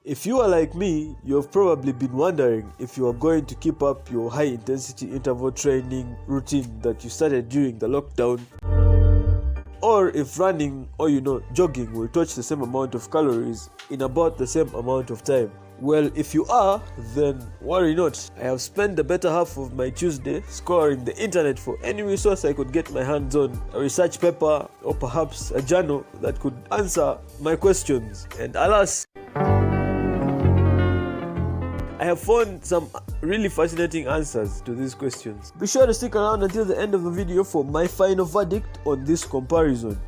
If you are like me, you have probably been wondering if you are going to keep up your high intensity interval training routine that you started during the lockdown, or if running or jogging will touch the same amount of calories in about the same amount of time. Well, if you are, then worry not. I have spent the better half of my Tuesday scouring the internet for any resource I could get my hands on, a research paper or perhaps a journal that could answer my questions. And alas, I have found some really fascinating answers to these questions. Be sure to stick around until the end of the video for my final verdict on this comparison.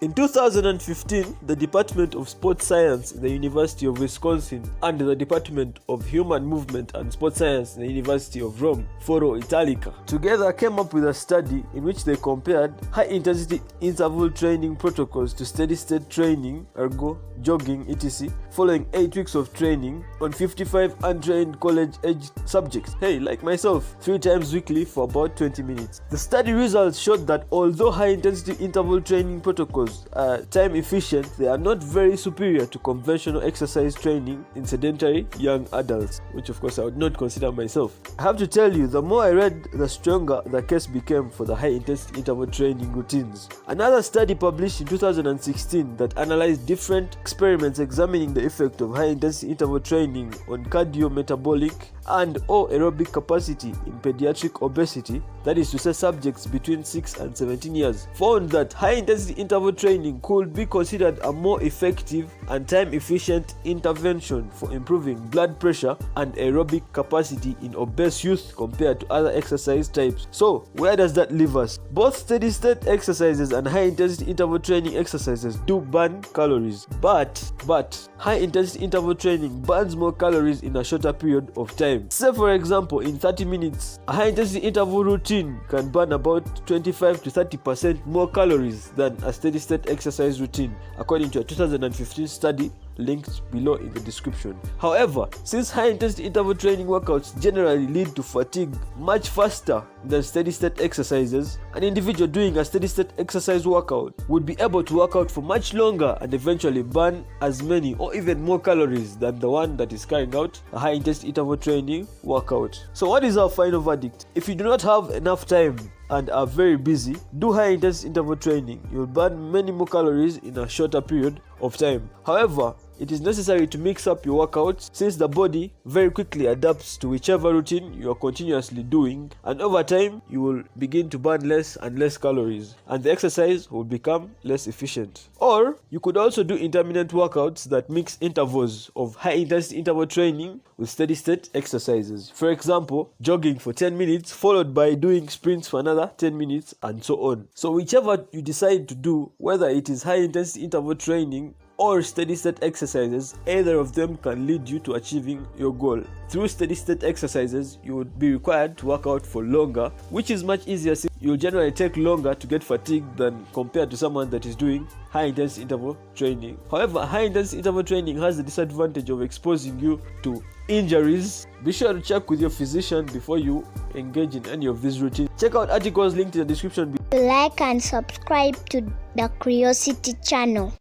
In 2015, the Department of Sports Science in the University of Wisconsin and the Department of Human Movement and Sports Science in the University of Rome, Foro Italica, together came up with a study in which they compared high-intensity interval training protocols to steady-state training, ergo, jogging, etc., following 8 weeks of training on 55 untrained college-aged subjects, like myself, 3 times weekly for about 20 minutes. The study results showed that although high-intensity interval training protocols are time efficient, they are not very superior to conventional exercise training in sedentary young adults, which of course I would not consider myself. I have to tell you, the more I read, the stronger the case became for the high-intensity interval training routines. Another study published in 2016 that analyzed different experiments examining the effect of high-intensity interval training on cardiometabolic and or aerobic capacity in pediatric obesity, that is to say subjects between 6 and 17 years, found that high-intensity interval training could be considered a more effective and time-efficient intervention for improving blood pressure and aerobic capacity in obese youth compared to other exercise types. So, where does that leave us? Both steady-state exercises and high-intensity interval training exercises do burn calories, but high-intensity interval training burns more calories in a shorter period of time. Say for example, in 30 minutes, a high-intensity interval routine can burn about 25 to 30% more calories than a steady-state exercise routine, according to a 2015 study linked below in the description. However, since high-intensity interval training workouts generally lead to fatigue much faster than steady-state exercises, an individual doing a steady-state exercise workout would be able to work out for much longer and eventually burn as many or even more calories than the one that is carrying out a high-intensity interval training workout. So what is our final verdict? If you do not have enough time and are very busy, do high-intensity interval training. You'll burn many more calories in a shorter period of time. However, it is necessary to mix up your workouts since the body very quickly adapts to whichever routine you are continuously doing, and over time you will begin to burn less and less calories and the exercise will become less efficient. Or you could also do intermittent workouts that mix intervals of high intensity interval training with steady state exercises. For example, jogging for 10 minutes followed by doing sprints for another 10 minutes and so on. So whichever you decide to do, whether it is high intensity interval training or steady state exercises, either of them can lead you to achieving your goal. Through steady state exercises, you would be required to work out for longer, which is much easier since you'll generally take longer to get fatigued than compared to someone that is doing high intensity interval training. However, high intensity interval training has the disadvantage of exposing you to injuries. Be sure to check with your physician before you engage in any of these routines. Check out articles linked in the description below. Like and subscribe to the Curiosity channel.